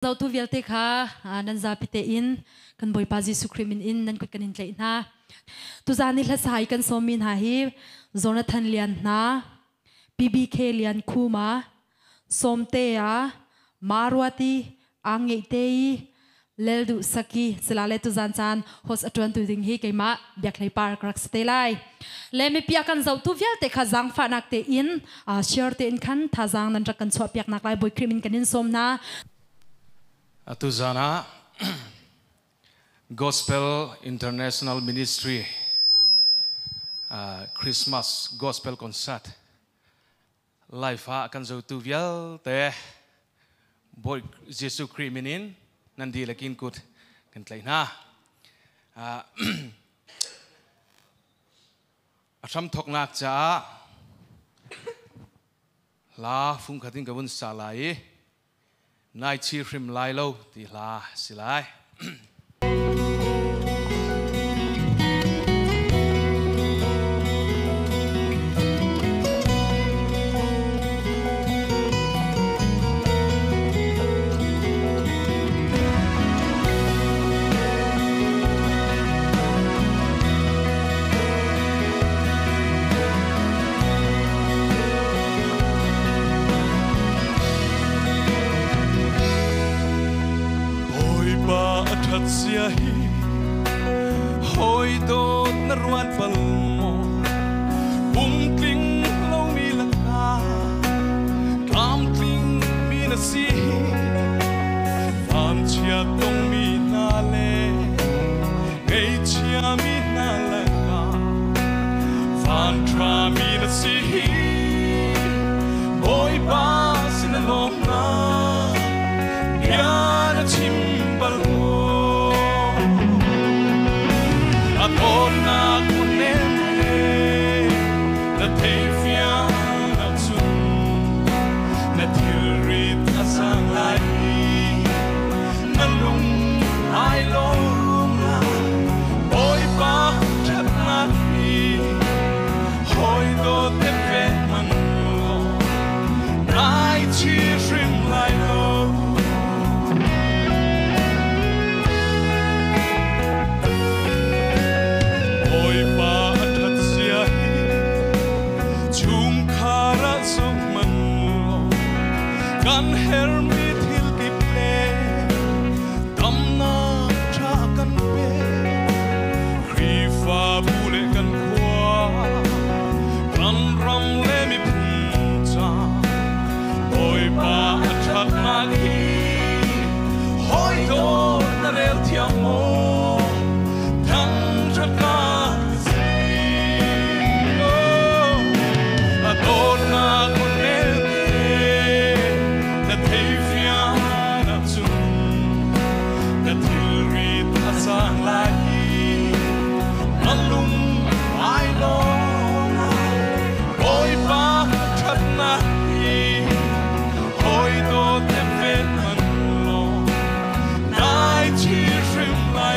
Zau tu vial te kha nan za pite in kan boy pa Jesu Christ in nan kut kanin tlei na tu zani hla sai kan somin ha hi Jonathan Lianhna BBK Liankhuma Sawmte Maruati Angeihte Lalduhsaki selale tu zan chan hos atwan tu ding hi keima biak lei par krak stelai le me pia kan zau tu vial te kha zang fa nak te in share te in khan tha zang nan ra kan chwa piak nak lai boy krimin kanin somna Atuzana Gospel International Ministry Christmas Gospel Concert live akan zautu vial te boy Jesu Christ nandi lakin kut kan Lianhna atham thoknak cha la phung khatin kabun salai nai chi rim lai lo ti la silai Siahi hoi do naruan palmo kling lo mi laka kam kling mi na si van chia dong mi na le ei chia mi na laka van tra mi na si boy ba sin lo na ya na chim palmo Ona kunene na tefia na tsun na tirit asang lai na lung ai lo na oi pa chat na ni hoi do te pe man lo nai chi shrim lai lo kan hermit hil ki ple damna tra kan pe krifa bule kan kwa kan ram le mi puncha oi pa chat na hi hoi do na rel tiamo thang chat ka adona sang lai alung ai lo oi pa that na hi hoi do te ven man lo nai chi rim lai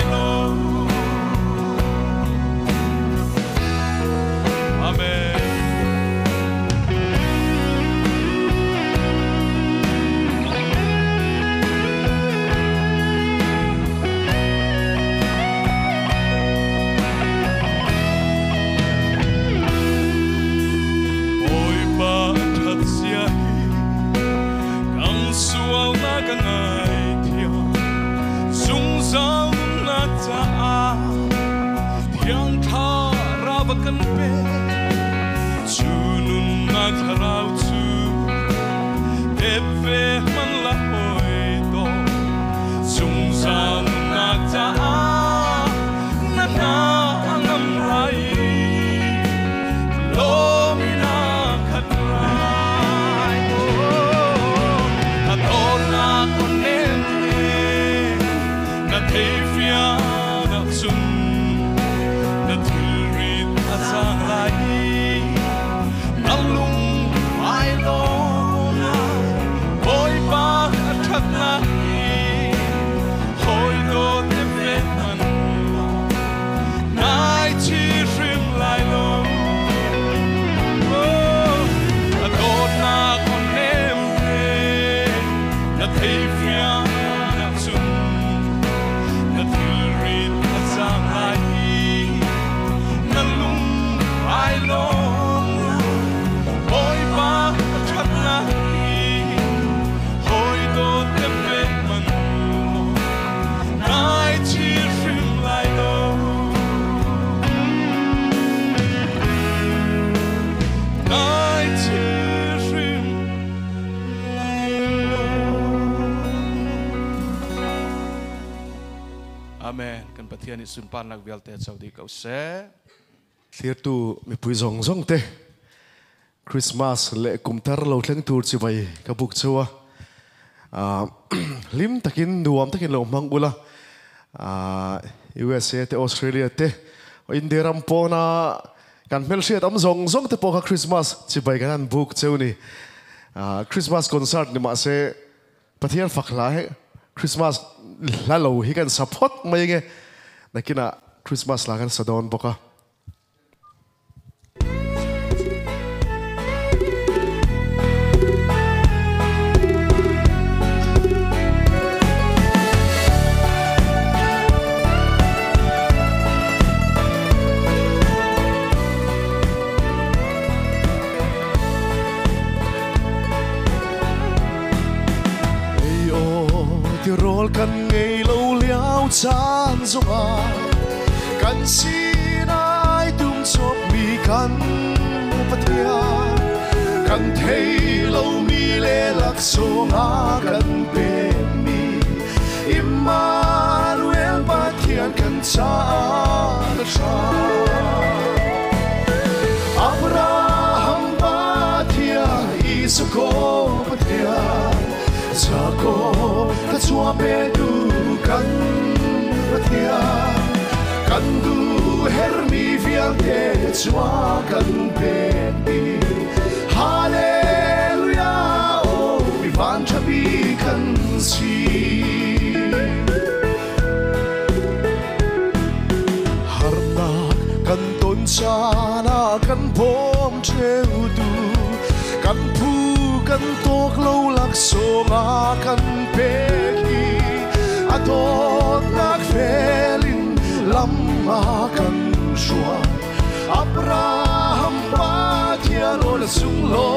Amen. Kan pathian ni sunpan nak vial te Saudi kau se. Clear tu mi pui zong te. Christmas le kumtar lo tleng tur chi bai ka buk chawa. Lim takin duam takin lo mang bula. USA te Australia te India rampo na kan mel siat am zong te po ka Christmas chi bai kan buk cheu ni. Christmas concert ni ma se pathian fakla he Christmas lalo hi kan support mai nge nakina Christmas la kan sadon boka. Rol kan ngay lâu liao chan zonga kan sinai tung chop mi kan patia kan thei lâu mi le lak songa kan pe mi Emmanuel pathian kan cha cha Abraham patia Isako patia Jacob ta chua pe du kan patia kan du hermi vial te chua kan pe di hallelujah oh mi van chabi kan si harna kan ton chana kan pom cheu du kan pu kan tok lo lak songa kan peki atot nak felin lamma kan shua Abraham patia lo la sung lo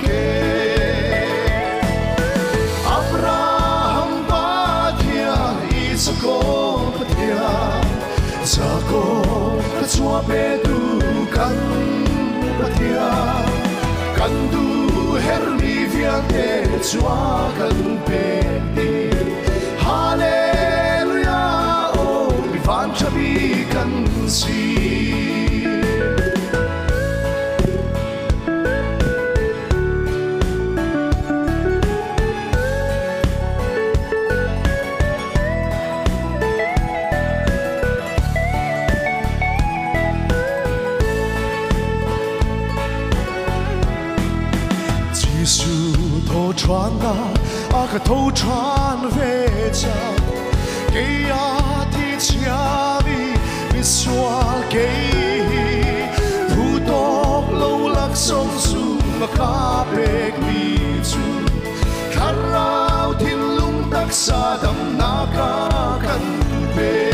ke Abraham patia Isako patia Jacob ta chua pe du kan patia kan du hermi vial te chua kan pe di hallelujah oh mi van chabi kan si Chuan na ka thâu chuan về cha cái thì chia mi xóa cái thu tóc lâu lắc sông sung mà cá bèc mi chu khát rau thiên lung tắc xa đầm na cá căn bê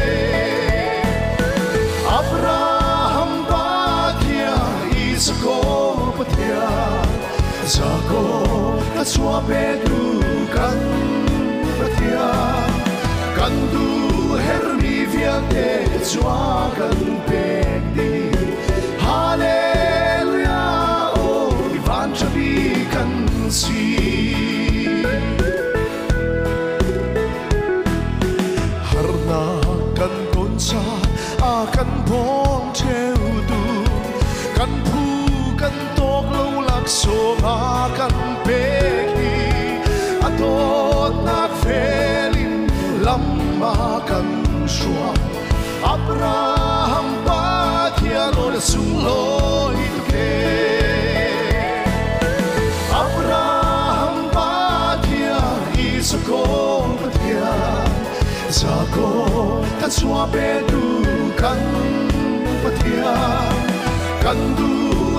Abraham patia Isako patia Jacob ta chua pe du kan patia kan du hermi vial te chua kan pe di hallelujah oh mi van chabi kan si harna kan kon cha kan pom cheu du kan pu kan tok lo lak songa kan peki atot nak felin lamma kan shua Abraham patia lo la sung lo ke Abraham patia Isako patia Jacob ta chua pe du kan patia kan du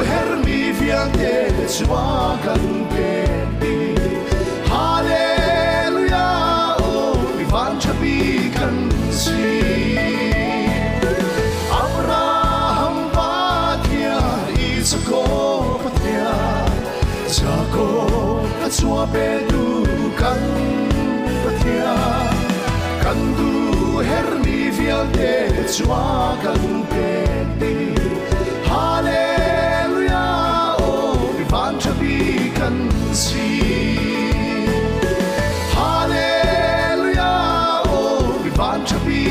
hermi vial te chua kan pe di hallelujah oh mi van chabi kan si Abraham patia Isako patia Jacob ta chua pe du kan patia kan du hermi vial te chua kan pe di hallelujah oh mi van chabi kan si hallelujah oh mi van chabi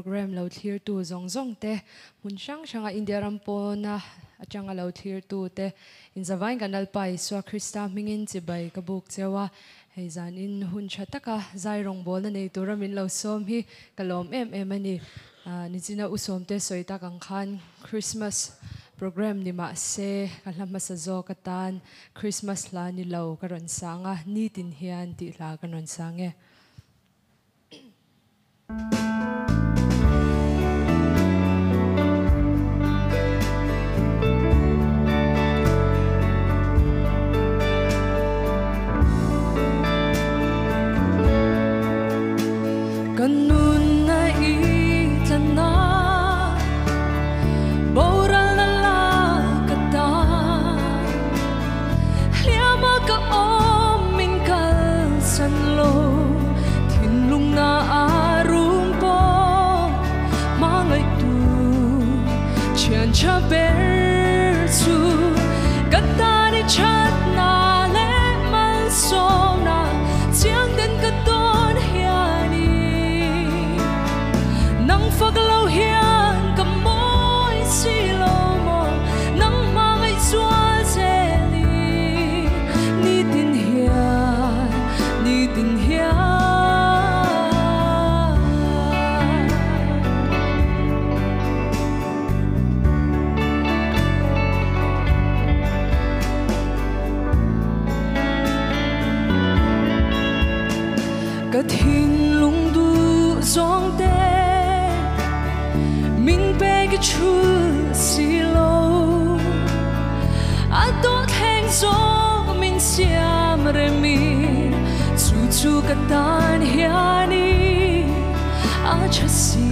program lo clear tu zong te mun shanga India rampo na achanga lo clear tu te in zawai kanal pai so Krista mingin chibai kabuk chewa hei zan in hun chataka zai rong bol na nei turamin lo som hi kalom em ani ni china usomte soita kang khan Christmas program ni ma se kalama sa zo katan Christmas la ni lo karon sanga ni tin hian ti la kanon sange kanun na itlana boral na lakata liama ka omin kal sanlo tinlung na arumpo mangay tu chian cha bersu katani chat na le man so na chiang den ka don hiani nang faglaw hian kamoy silo mo nang mangay sual seli ni tin hian Kat hin lung du zong te min pe cái chu si lo a dot hang zo min siam re mi chu katan hiani a cha si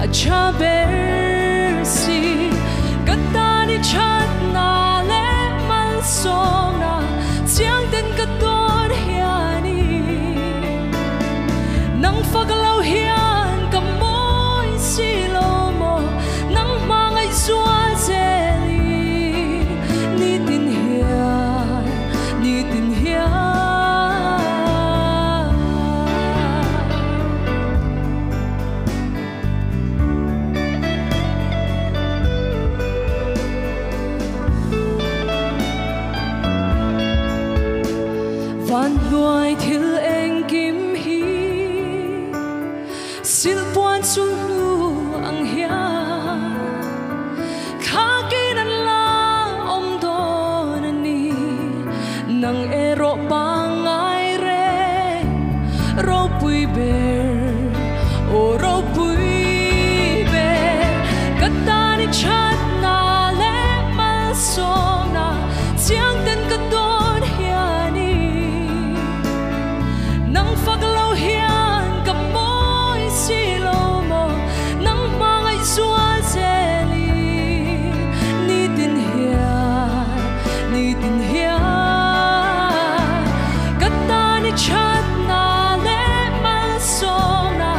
a cha ber si katani chat na le man so na chiang den katon hiani nang faglaw hian kamoy silo mo nang mangay sual seli ni tin hian van nuai thil eng kim hi sil puan sul nu ang hia khakin an la om don ani nang ero pangai re ro pui ber o ro pui ber katani chat na le mal so na chiang den ka don hiani nang faglaw hian kamoy silo mo nang mangay sual seli ni tin hian katani chat na le mal so na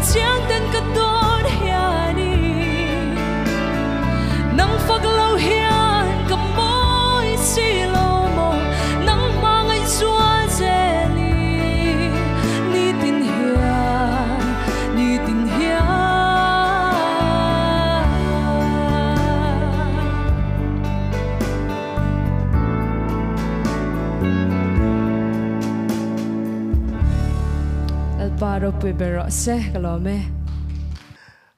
chiang den ka don hiani nang faglaw hian kamoy silo mo nang mangay sual seli ni tin hian Alparo pui bero se kalome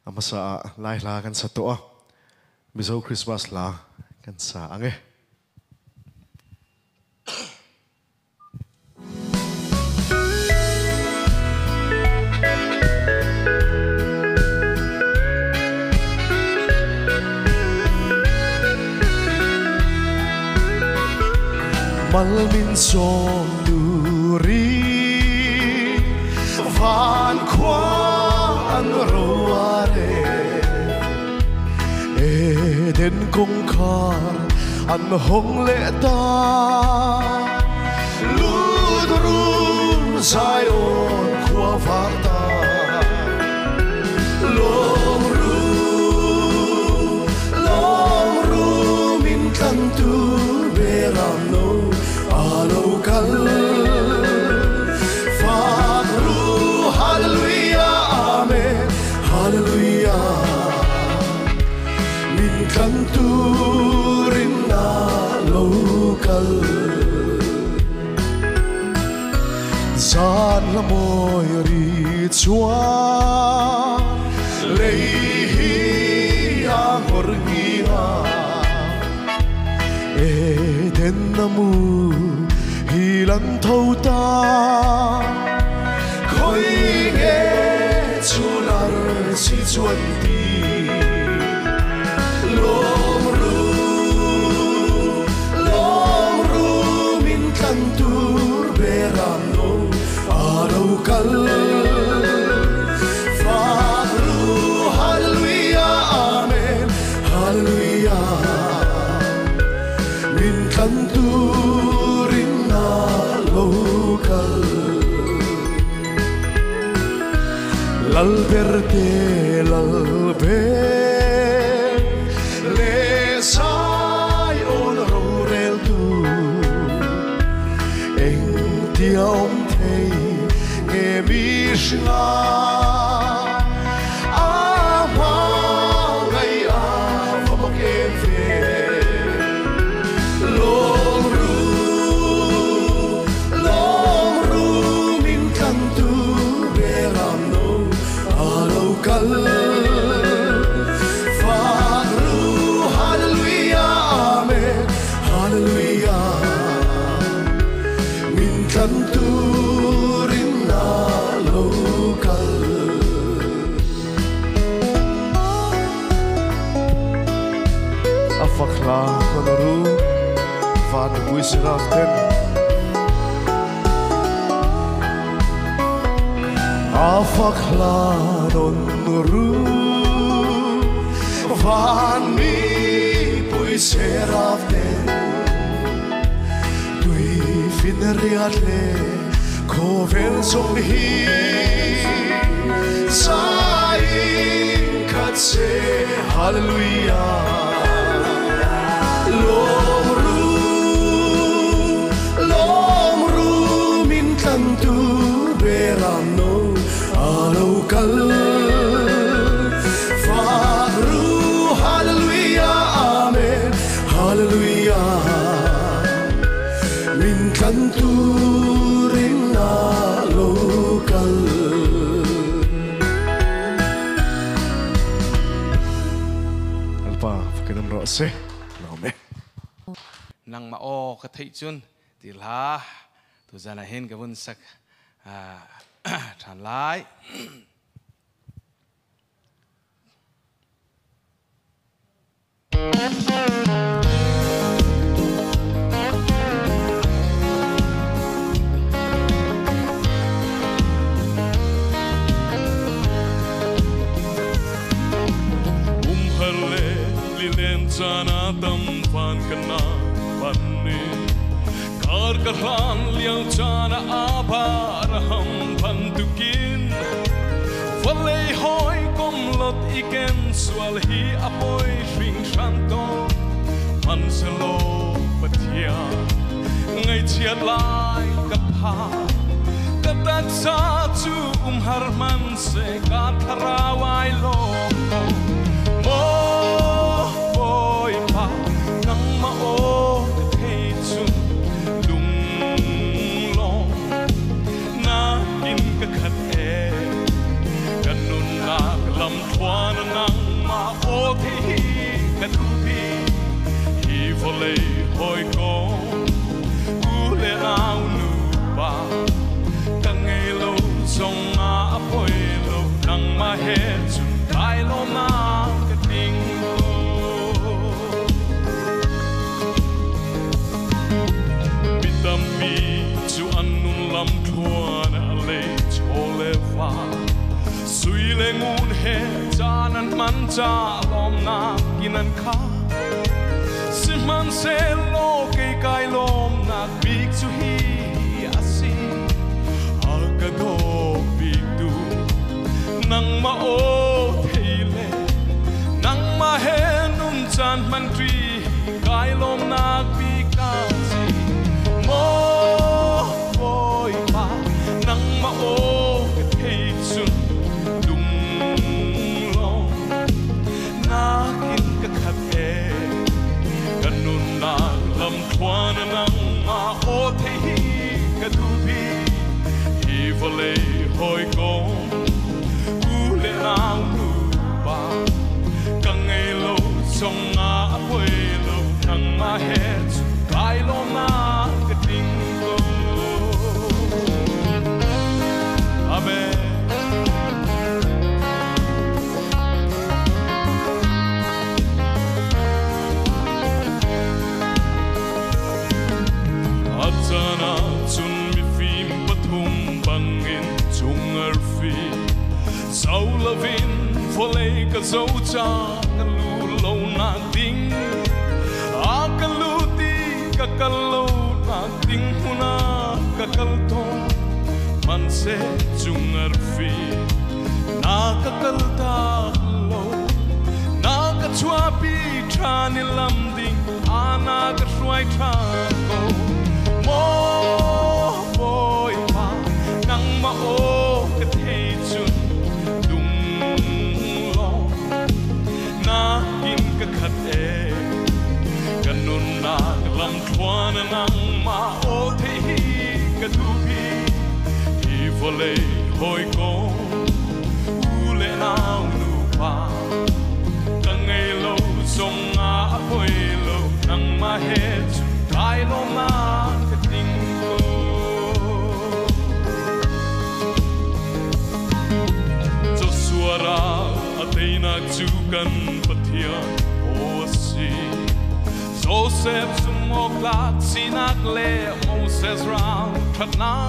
Amasa lai la kan sa toa. Mizo Christmas la kan sa ange. Malmin som duri van kwan roare eden kong kar an hong le ta ludrum zion kwa varta long ru min kan tu beram no alo kal Hallelujah, amen. kan turin na local San la môi ri chua lấy hi a hor hi ha e den namu hi lan thâu ta khoi nghe chu lar si chuan ti long ru min kan tur beram no alo kal Fatru hallelujah amen hallelujah min kan turin na local lal verde lal ver le sai on rel tu eng tiom thei nghe mi shna a ma ngai a va ke ve long ru min kan tu beram no alo kal Fatru hallelujah amen hallelujah min kan turin na local afakla konoru van wisraften afakla konoru van mi wisraften dui finriatle kovel som hi sai katse hallelujah long ru min kan tu beram no alo kal Fatru hallelujah amen hallelujah min kan turin na local alpa fakadam ro se nome nang mao ka thei chun tilha tu zana hen ka bun sak than lai Umharle lilen jana tam fan kana panne kar karan liang jana abar ham pantukin vale hoi kom lot iken swal hi apoi shing shanto manselo patia ngai chiat lai kapha katak sa chu har man se ka tharawai lo mo boy pa nang ma o thei chun lung long na in ka khat e kan nun na lam thwan nang ma o thei ka tu bi hi vole hoi ko u le au nu ba kan ngei lo song ma apoi lo nang ma he chun kai lo na ka ting bitam mi chu an nun lam thwan a le chole va sui le ngun he chanan man cha lom na kinan kha man se lo ke kai lom na big chu hi asi aga do big du nang ma o theile nang ma he nun chan man tri kai lom na big ka si mo boy pa nang ma o thei sun dung long na kin ka khat e song a poi lo nang ma het kai lo na ka ting ko amen Atsana chun mi phim pathum bangin chungar fi Saulavin folay ka zocha kalu lo na ding akaluti kakalo na ding huna kakalto manse chungar fi na kakalta lo na ka chwapi thani lamding ana ka shwai thako mo boy pa nang ma o ka thei chun khat e kanun na lam thwan nang ma o the hi ka tu bi hi vole hoi ko u le na nu pa kang ngai lo song a hoi lo nang ma he kai lo ma ka ting ko so suara ateina chu kan pathian Joseph sumoklat sinakle Moses ram khatna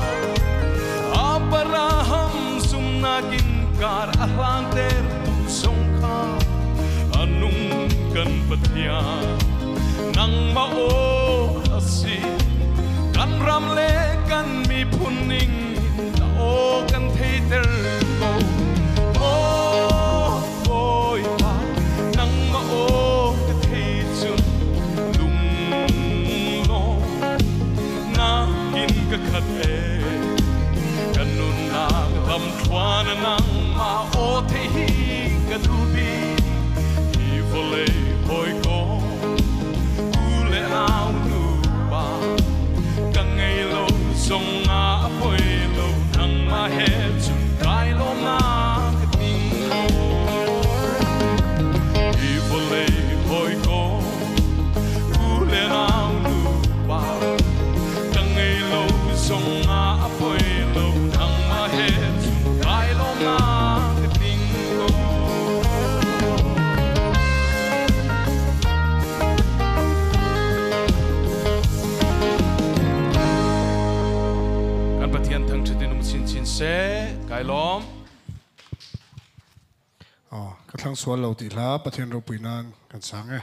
Abraham sumnakin kar ahlanter songkha anung kan patya nang mao asi kan ramle kan mi puning o kan theiter ko boy pa nang mao khat e kanun na lam thwan nang ma o the hi ka tu bi hi vole hoi ko u le au nu ba kang ngai lo song a hoi lo nang ma he chun kai lo na ka ting hi vole hoi ko u le au nu ba song a poi lo nang ma he kai lo na ka ting ko kan pathian thang thidin chin chin se kai lom ka thlang sual lo ti hla pathian ro puinan kan sang e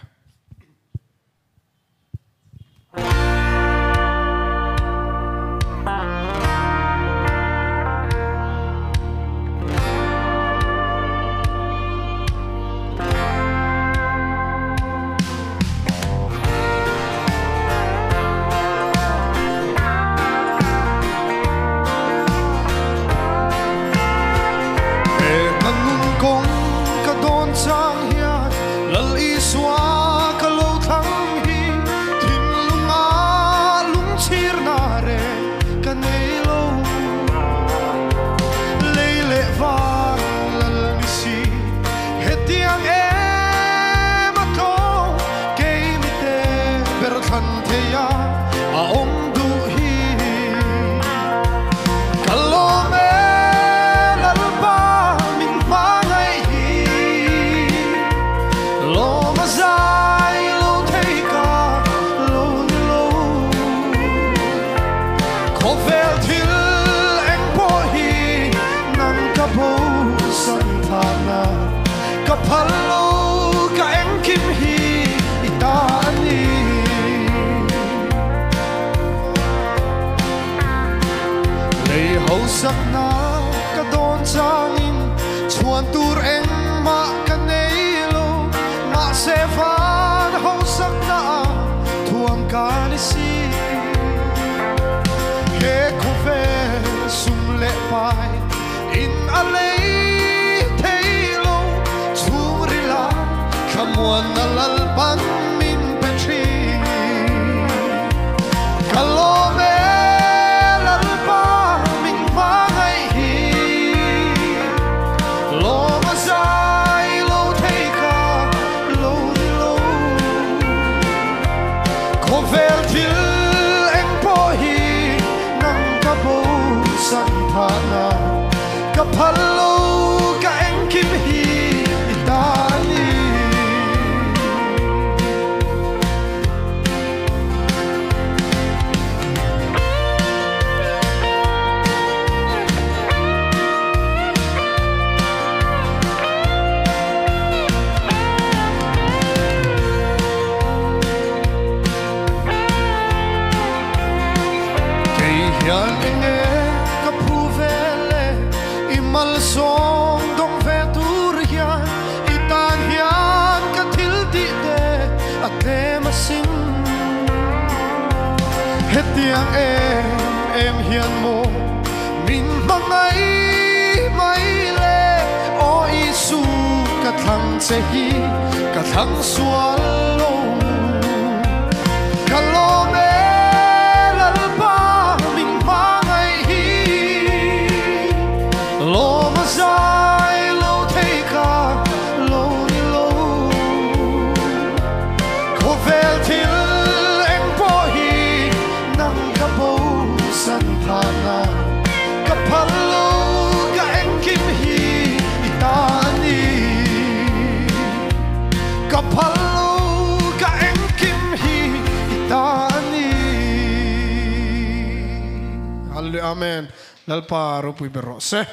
sakna ka don changin chuan tur eng ma ka nei lo ma se van ho sakna thuam ka ni si he ko ve sum le pai in a lei thei lo churi la khamwan na lal pan min pe thi kalome lo ma sai lo thei ka lo kapalo ka eng kim hi itani Yan enge kapuvele imal song dong vetur yan itan yan katildi de ate masim hetiang em hian mo min mangai mai le o isu kathang sehi kathang swallo kalome lo mà dài lâu thấy cả lâu đi lâu có vẻ thiên em bỏ hi nắng cả bầu sân thana cả phật lâu cả em kim hi itani cả phật lâu cả em kim hi itani Hallelujah amen lalpa rupui berose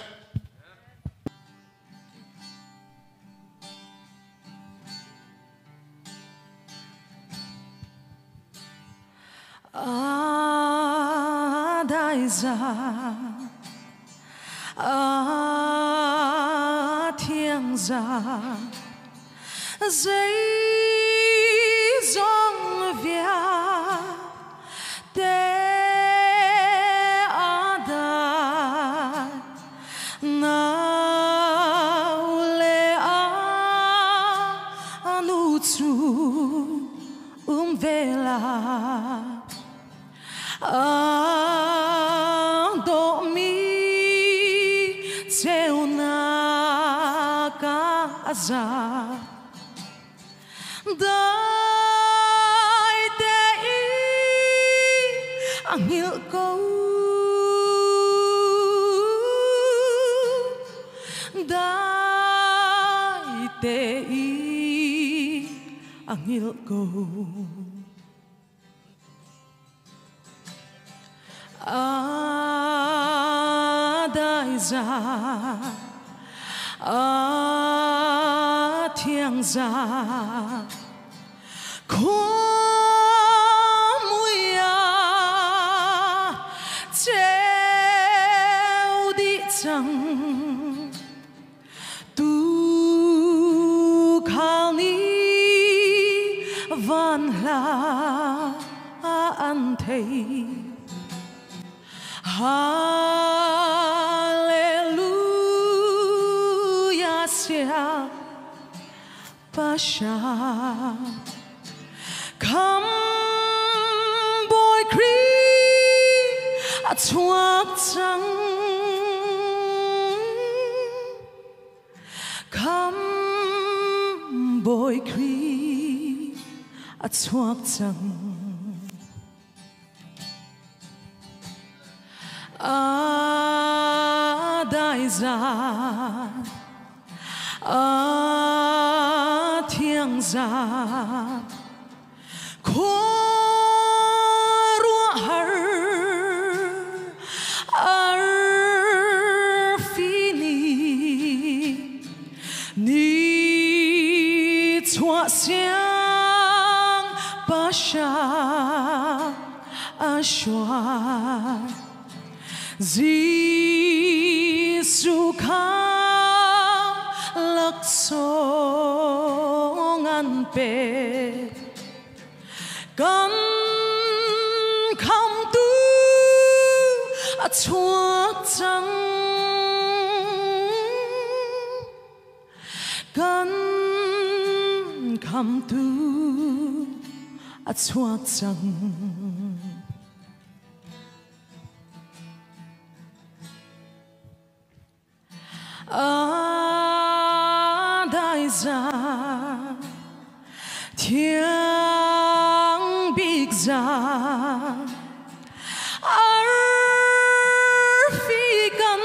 Aizawl thiên gia dây dòng vía te ada nào lệ anu chu vela do mi treo na casa dai te ang hiểu câu dai te ang hiểu câu Aizawl thiên gia có mùi treo đi chẳng tu khao ni van la an thầy Hallelujah, sia pasha. Come, boy, cree a twak tang. Come, boy, cree a twak tang. Aizawl thiên gia có rua har fini ni chua xiang pasha ashwa Giêsu kham lắc song an pe kan kham tu a chuak chang kan kham tu a chuak chang Aizawl thiên big gia phi căn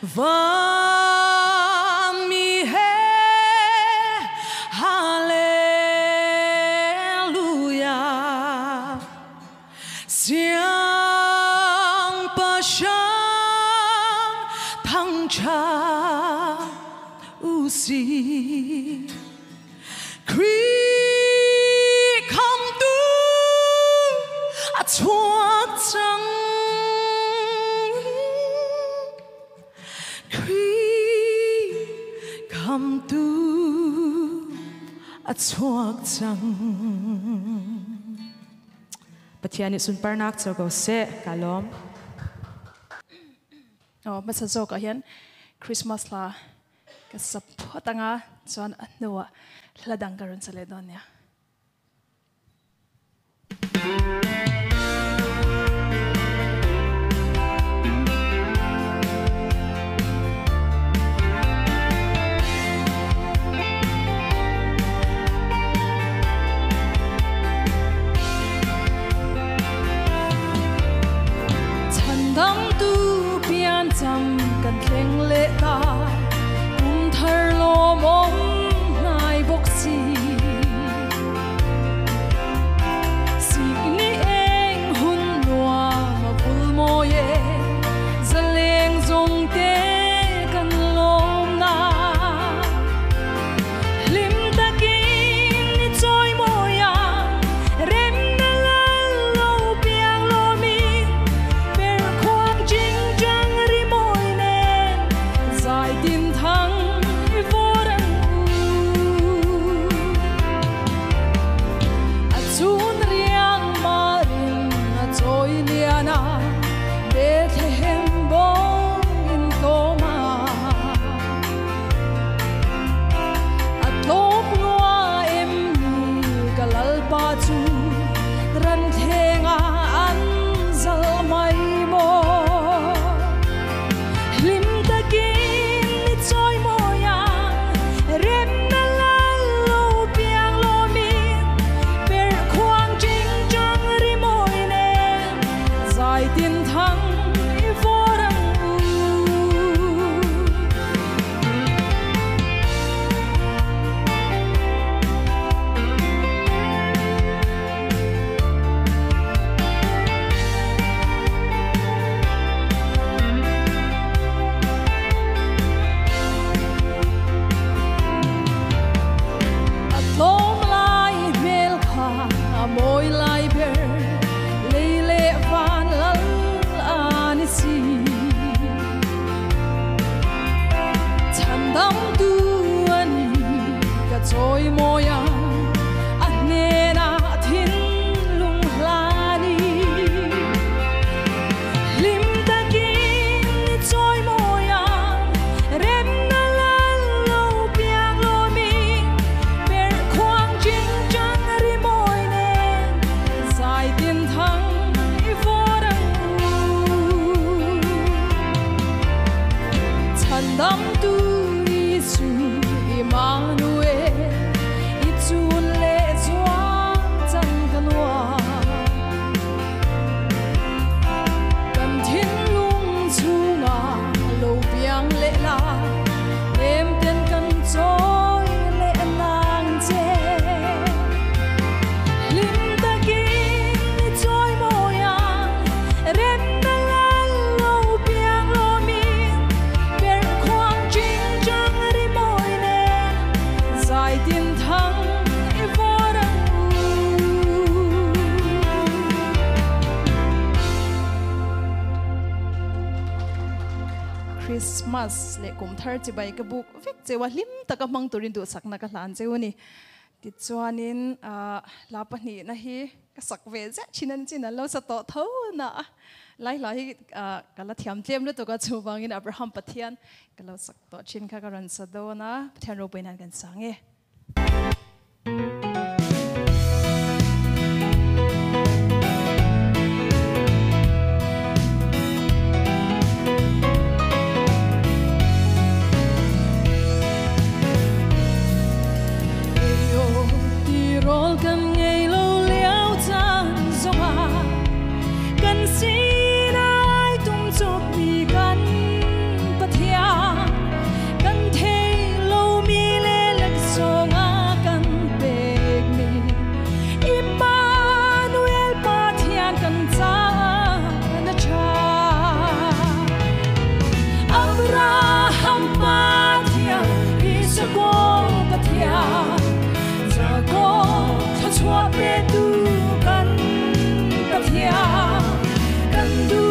và mi he hallelujah siang pasang thăng cha usi không tu a chuột trăng không tu a chuột trăng Pathian sun parnak cho go se kalom bắt đầu cho cả hiền Christmas là cái sắp tanga chọn nuwa là đang karun sa le don ya dam tu pian cham kan thleng le ta kum thar lo mom nai bok si ni eng hun noa ma bul mo ye zaleng zong te kan lom na lim takin ni choi mo ya rem na la lo piang lo mi Christmas le kum thar chi bai ka buk vek chewa lim taka mang turin du sakna ka hlan chewani ti chuanin la pahni na hi ka sak ve ja chinan china lo sa to tho na lai lai kala thiam tlem le to ka chuwangin Abraham Pathian kala sak to chin kha ka ran sa do na Pathian ro painan kan sange rol kan ngei lo liao chan zonga kan sinai tum chok mi kan pathia be tu kan ta thia kan du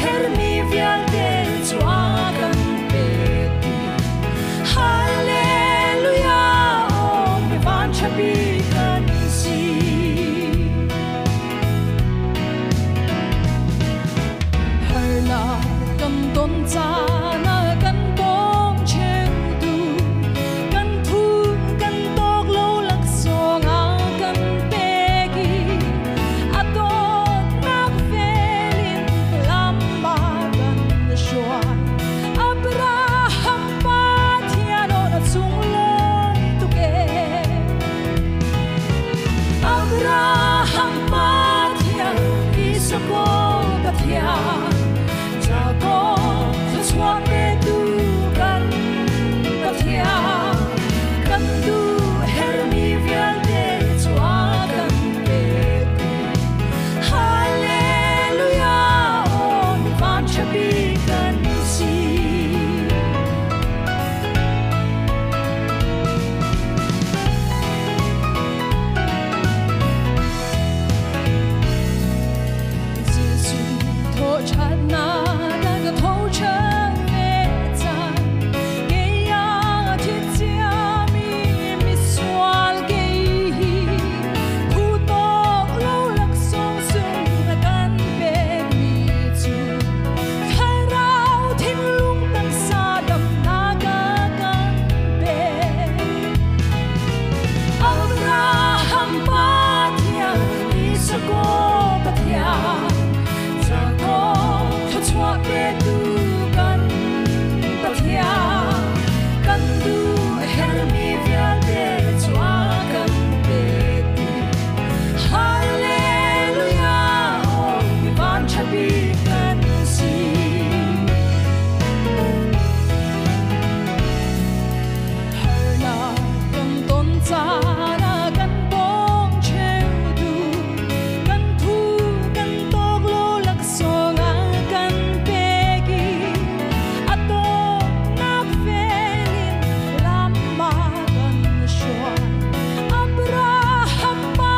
her mi vial te chua kan pe tu hallelujah om mi van chabi kan si har na kan don cha na kan bong chen tu kan thu kan tok lo lak so nga kan pe gi atot nak velin lamba kan shwa abraham pa thiano na chung loi tu ke abraham pa thian isako ka thia cha ko chwa pe tu kan ka thia kan du her mi vial te chwa kan pe tu hallelujah on van chabi kan si Jesus tho chat na da ga tho chat ve chan ge ya thi chia mi mi swal ge hi hu tok lo lak song sung na kan pe mi chu khai rao thin lung tan sa dam na ga kan pe abraham pa thia isako pa thia cha ko chwa pe tu kan pa thia kan du her mi vial te chwa kan pe tu hallelujah om mi van chabi kan si har na kan ton cha na kan bong chen tu kan thu kan tok lo lak so nga kan pe gi atot nak velin lama kan shwa abraham pa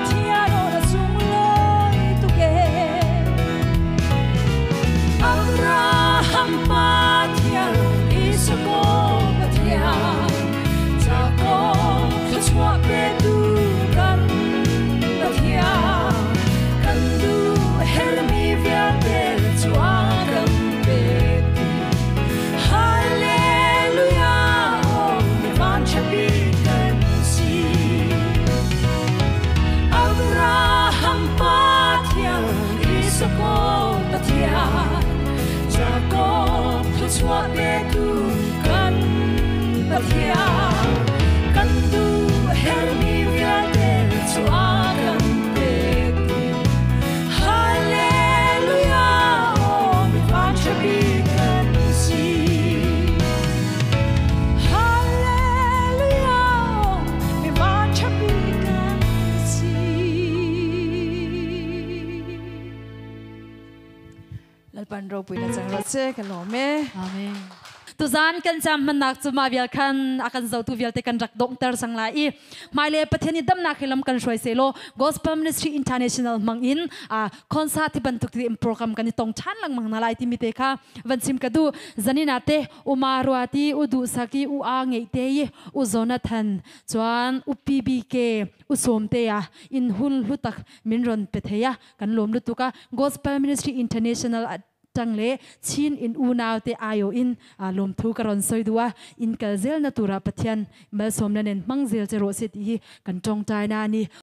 thiano na chung loi tu ke abraham pa thian isako ka thia cha ko chwa pe tu kan ta thia kan du her mi vial te chwa kan pe tu hallelujah om mi van chabi kan si abraham pa thian isako ta thia cha ko chwa pe tu kan ta thia kan du her mi vial te chwa kan pe tu hallelujah om mi van chabi kan si hallelujah om mi van chabi kan si lalpan ro pui na chang ro che kan lo me Amen. Tu zan kan cham man nak chuma vial khan akan zo tu vial te kan rak dong tar sang la I mai le patheni dam na khilam kan shoi se lo Gospel Ministry International mang in concert ti ban tuk ti program kan tong chan lang mang na lai ti mi te kha van sim ka du zanina te u Maruati u Lalduhsaki u Angeihte u Jonathan chuan u BBK u Sawmte in hul hutak min ron petheya kan lom lu tuka Gospel Ministry International tang le chin in unaw te ayo in lom thu karon soidua in kalzel na tura pathian mal somna nen mangzel che ro se ti kan tong tai na ni